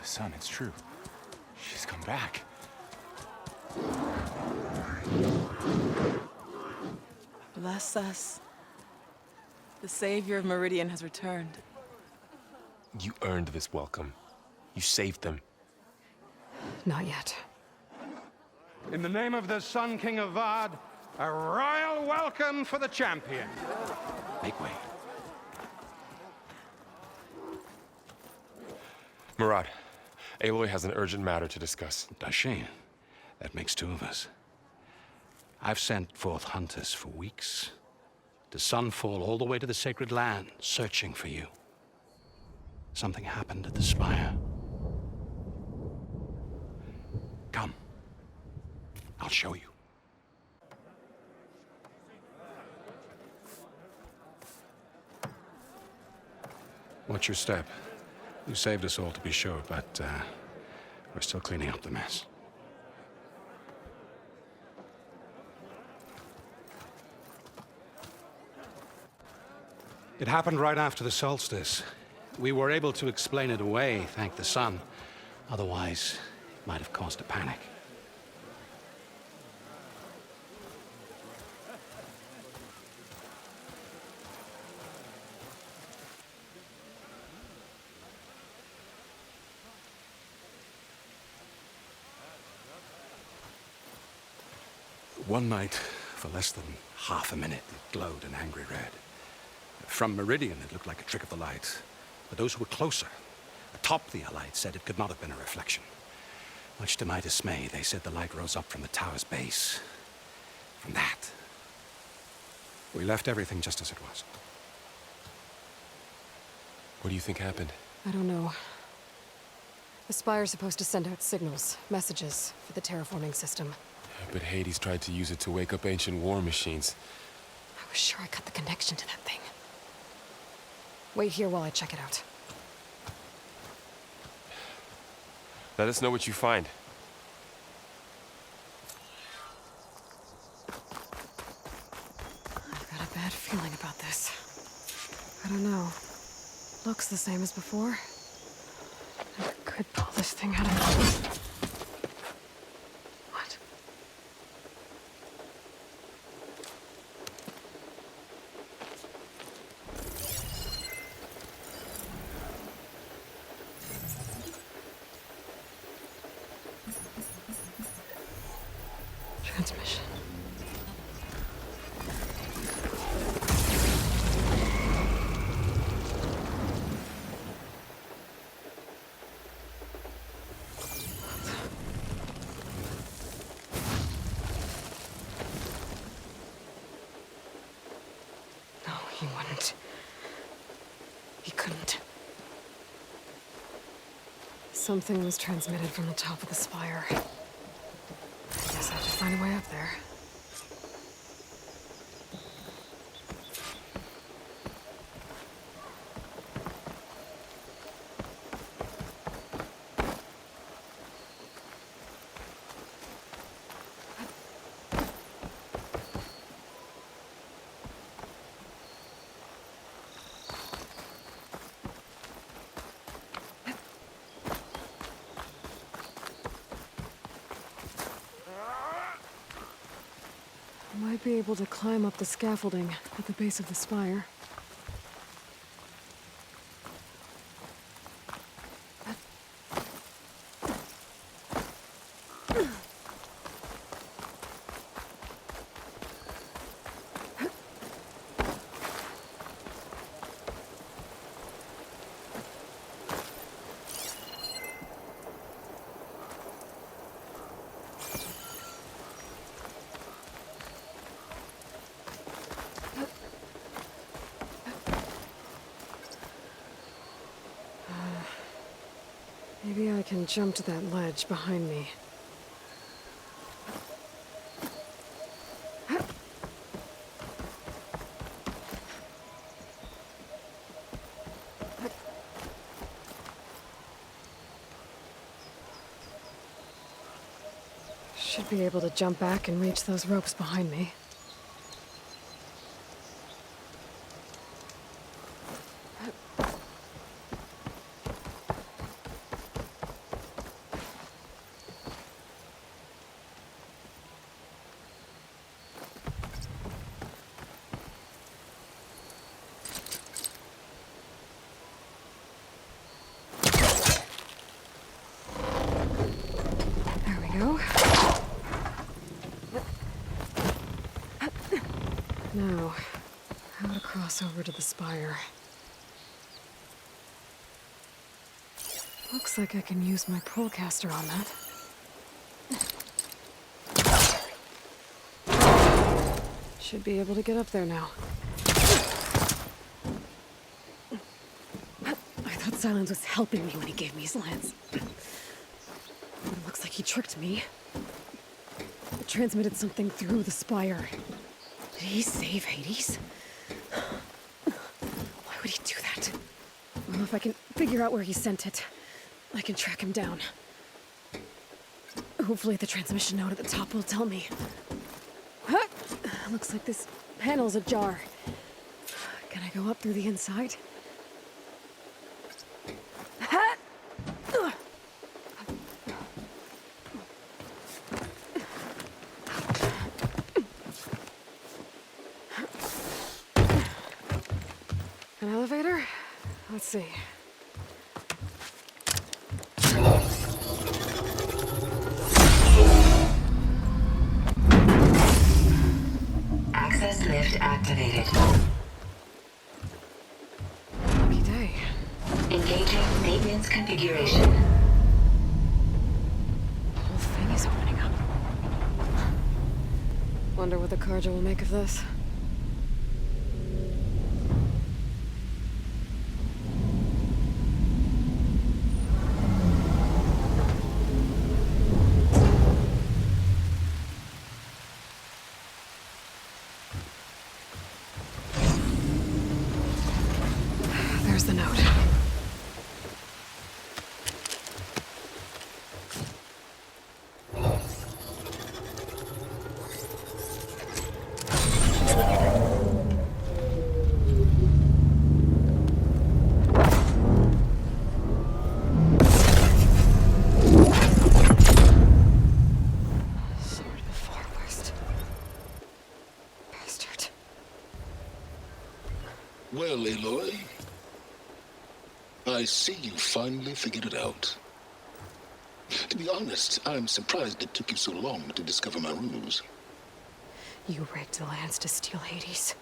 Son, it's true. She's come back. Bless us. The savior of Meridian has returned. You earned this welcome. You saved them. Not yet. In the name of the Sun King of Vard, a royal welcome for the champion. Make way. Murad, Aloy has an urgent matter to discuss. Does she? That makes two of us. I've sent forth hunters for weeks. To Sunfall, all the way to the Sacred Land, searching for you. Something happened at the Spire. Come. I'll show you. Watch your step. You saved us all, to be sure, but we're still cleaning up the mess. It happened right after the solstice. We were able to explain it away, thank the sun. Otherwise, it might have caused a panic. One night, for less than half a minute, it glowed an angry red. From Meridian, it looked like a trick of the light. But those who were closer, atop the Allied, said it could not have been a reflection. Much to my dismay, they said the light rose up from the tower's base. From that. We left everything just as it was. What do you think happened? I don't know. The Spire's supposed to send out signals, messages, for the terraforming system. But Hades tried to use it to wake up ancient war machines. I was sure I cut the connection to that thing. Wait here while I check it out. Let us know what you find. I've got a bad feeling about this. I don't know. Looks the same as before. I could pull this thing out of... What? Transmission. No, he wouldn't. He couldn't. Something was transmitted from the top of the spire. I guess I have to find a way up there. I might be able to climb up the scaffolding at the base of the spire. Maybe I can jump to that ledge behind me. Should be able to jump back and reach those ropes behind me. Now, how to cross over to the spire. Looks like I can use my prolecaster on that. Should be able to get up there now. I thought Silence was helping me when he gave me his lance. But it looks like he tricked me. It transmitted something through the spire. Did he save Hades? Why would he do that? Well, if I can figure out where he sent it, I can track him down. Hopefully the transmission node at the top will tell me. Huh? Looks like this panel's ajar. Can I go up through the inside? Huh? An elevator? Let's see. Access lift activated. Lucky day. Engaging maintenance configuration. The whole thing is opening up. Wonder what the Carja will make of this. There's the note. Sword of the Far West. Bastard. Well, Aloy, I see you finally figured it out. To be honest, I'm surprised it took you so long to discover my ruse. You rigged the lance to steal Hades.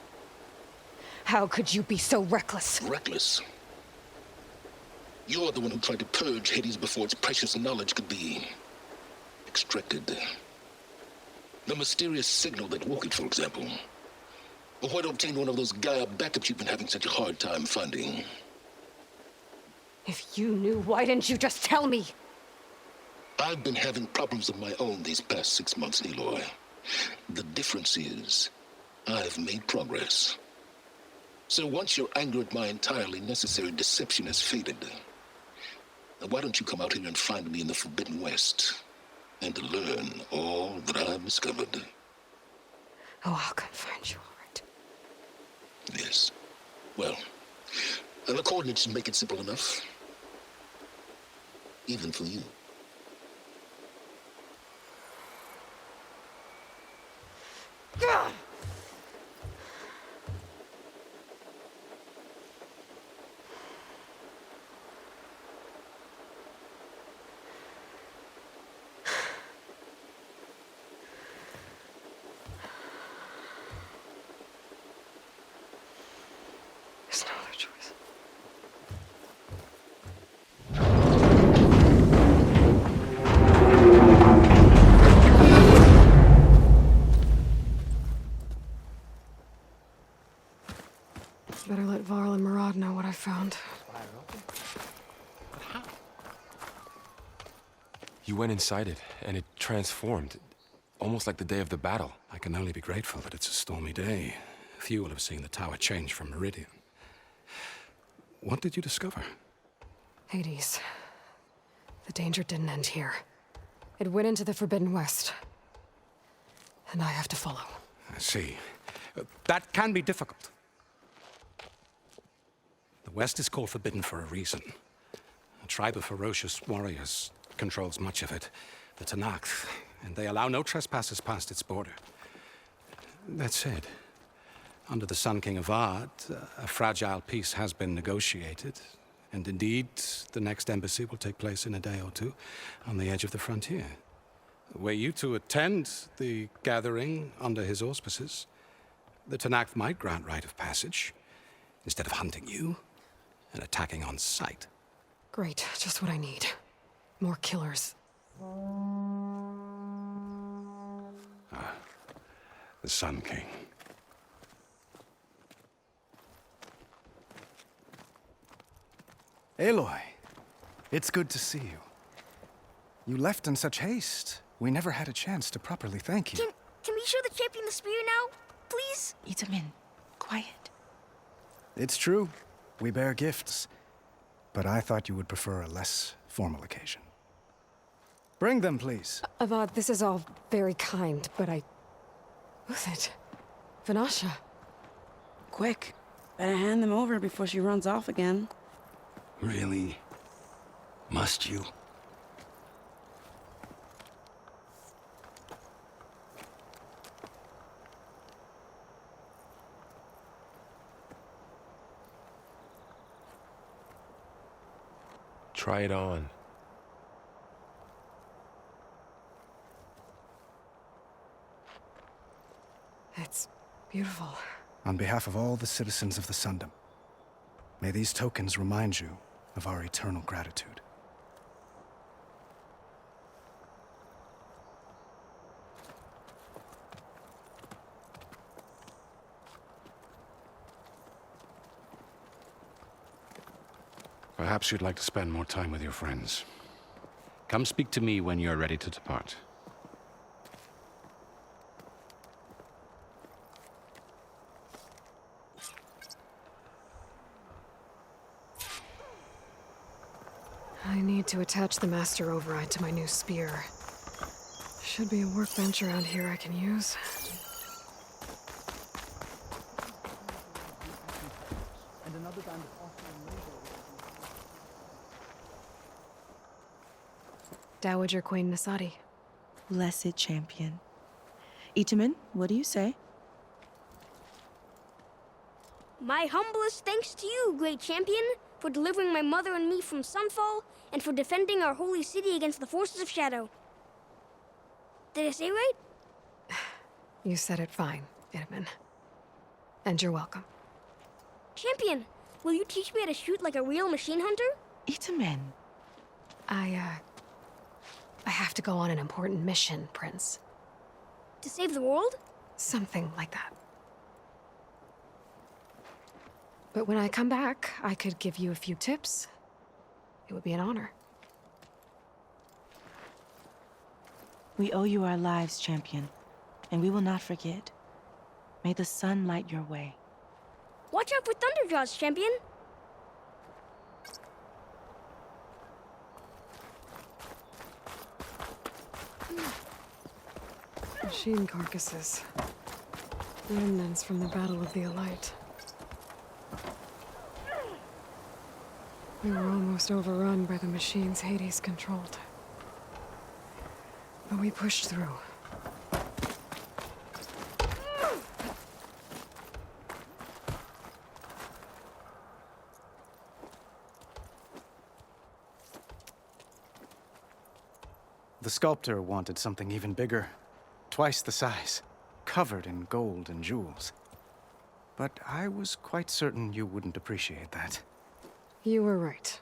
How could you be so reckless? Reckless. You're the one who tried to purge Hades before its precious knowledge could be extracted. The mysterious signal that woke it, for example. Or why to obtain one of those Gaia backups you've been having such a hard time finding. If you knew, why didn't you just tell me? I've been having problems of my own these past 6 months, Aloy. The difference is, I've made progress. So once your anger at my entirely necessary deception has faded, why don't you come out here and find me in the Forbidden West and learn all that I've discovered? Oh, I'll come find you, all right. Yes. Well, and the coordinates make it simple enough. Even for you. Gah! There's no other choice. Better let Varl and Murad know what I found. You went inside it, and it transformed. Almost like the day of the battle. I can only be grateful that it's a stormy day. Few will have seen the tower change from Meridian. What did you discover? Hades. The danger didn't end here. It went into the Forbidden West. And I have to follow. I see. That can be difficult. The West is called Forbidden for a reason. A tribe of ferocious warriors controls much of it, the Tanakh, and they allow no trespassers past its border. That said, under the Sun King of Ard, a fragile peace has been negotiated, and indeed, the next embassy will take place in a day or two on the edge of the frontier. Were you to attend the gathering under his auspices, The Tenakth might grant right of passage, instead of hunting you and attacking on sight. Great, just what I need. More killers. The Sun King. Aloy, it's good to see you. You left in such haste. We never had a chance to properly thank you. Can we show the champion the spear now? Please? Itamen, quiet. It's true. We bear gifts. But I thought you would prefer a less formal occasion. Bring them, please. Avad, this is all very kind, but Who's it? Vanasha. Quick. Better hand them over before she runs off again. Really? Must you? Try it on. It's beautiful. On behalf of all the citizens of the Sundom, may these tokens remind you of our eternal gratitude. Perhaps you'd like to spend more time with your friends. Come speak to me when you're ready to depart. I need to attach the master override to my new spear. Should be a workbench around here I can use. Dowager Queen Nasadi. Blessed champion. Itamen, what do you say? My humblest thanks to you, great champion, for delivering my mother and me from Sunfall, and for defending our holy city against the forces of Shadow. Did I say right? You said it fine, Itamen. And you're welcome. Champion, will you teach me how to shoot like a real machine hunter? Itamen. I have to go on an important mission, Prince. To save the world? Something like that. But when I come back, I could give you a few tips. It would be an honor. We owe you our lives, champion, and we will not forget. May the sun light your way. Watch out for Thunderjaws, champion! Machine carcasses. Remnants from the Battle of the Aloy. We were almost overrun by the machines Hades controlled. But we pushed through. The sculptor wanted something even bigger. Twice the size. Covered in gold and jewels. But I was quite certain you wouldn't appreciate that. You were right.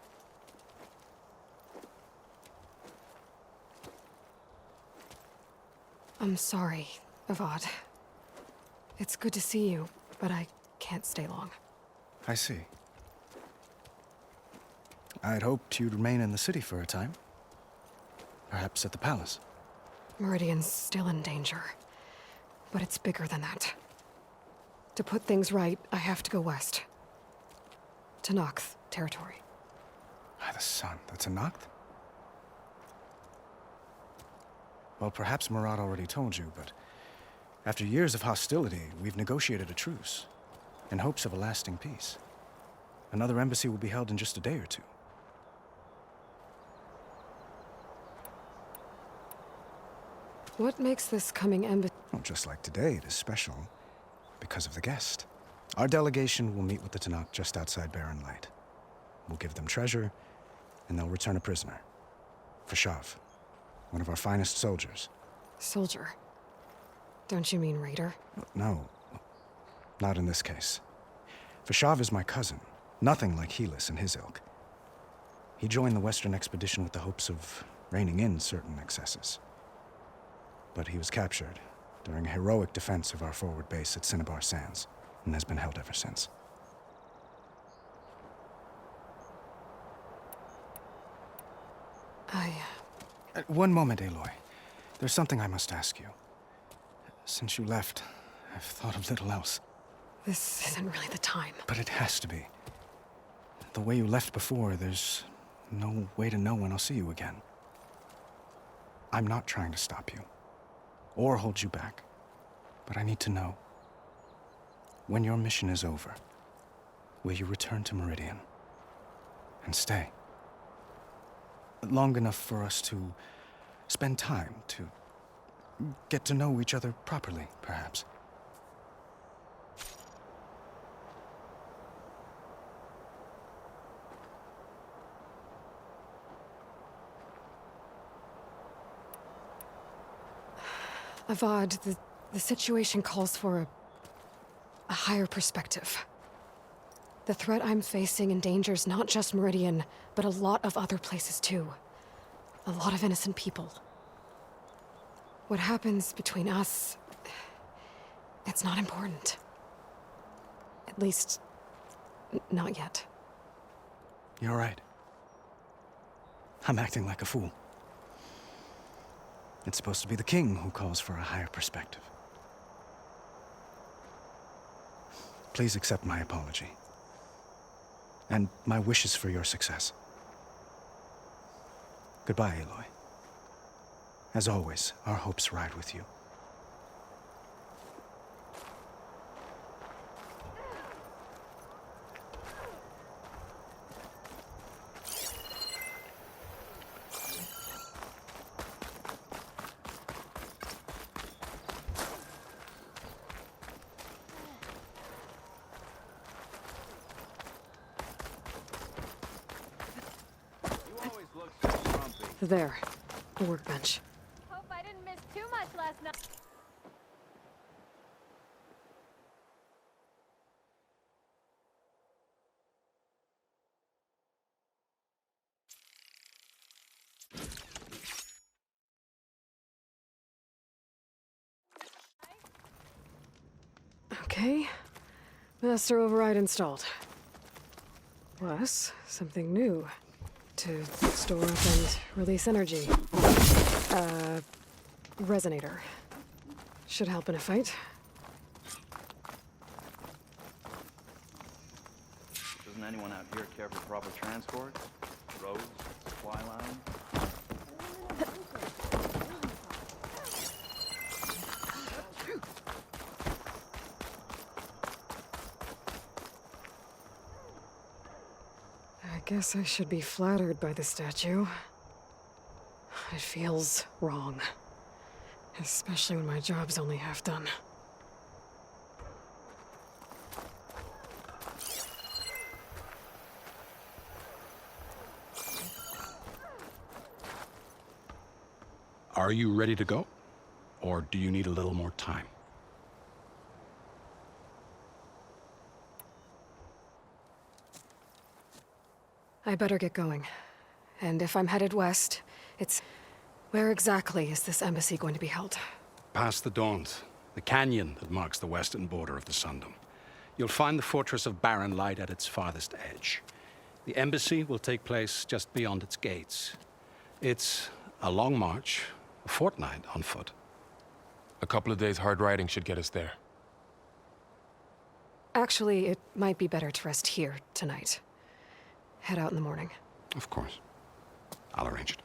I'm sorry, Avad. It's good to see you, but I can't stay long. I see. I'd hoped you'd remain in the city for a time. Perhaps at the palace. Meridian's still in danger. But it's bigger than that. To put things right, I have to go west. To Tenakth territory. By the sun, that's a Tenakth? Well, perhaps Murad already told you, but after years of hostility, we've negotiated a truce, in hopes of a lasting peace. Another embassy will be held in just a day or two. What makes this coming embassy? Well, just like today, it is special because of the guest. Our delegation will meet with the Tenakth just outside Barren Light. We'll give them treasure, and they'll return a prisoner. For Shav, one of our finest soldiers. Soldier? Don't you mean raider? No. Not in this case. Vashav is my cousin, nothing like Helis and his ilk. He joined the Western expedition with the hopes of reining in certain excesses. But he was captured during a heroic defense of our forward base at Cinnabar Sands, and has been held ever since. One moment, Aloy. There's something I must ask you. Since you left, I've thought of little else. This isn't really the time. But it has to be. The way you left before, there's no way to know when I'll see you again. I'm not trying to stop you, or hold you back. But I need to know. When your mission is over, will you return to Meridian? And stay? Long enough for us to spend time, to get to know each other properly, perhaps. Avad, the situation calls for a higher perspective. The threat I'm facing endangers not just Meridian, but a lot of other places too. A lot of innocent people. What happens between us, it's not important. At least, not yet. You're right. I'm acting like a fool. It's supposed to be the king who calls for a higher perspective. Please accept my apology. And my wishes for your success. Goodbye, Aloy. As always, our hopes ride with you. There, the workbench. Hope I didn't miss too much last night. Okay, master override installed. Plus, something new. To store up and release energy. Resonator. Should help in a fight. Doesn't anyone out here care for proper transport? Roads, supply line? I guess I should be flattered by the statue. It feels wrong. Especially when my job's only half done. Are you ready to go? Or do you need a little more time? I better get going. And if I'm headed west, it's... Where exactly is this embassy going to be held? Past the Daunt, the canyon that marks the western border of the Sundom. You'll find the fortress of Barren Light at its farthest edge. The embassy will take place just beyond its gates. It's a long march, a fortnight on foot. A couple of days hard riding should get us there. Actually, it might be better to rest here tonight. Head out in the morning. Of course. I'll arrange it.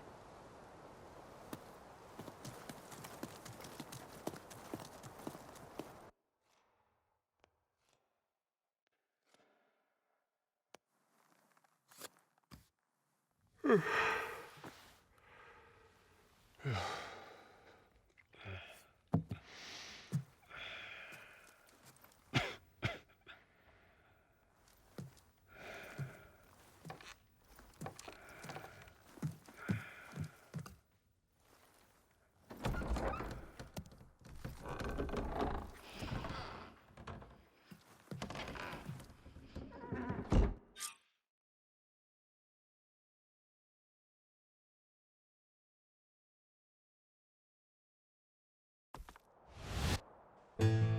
you.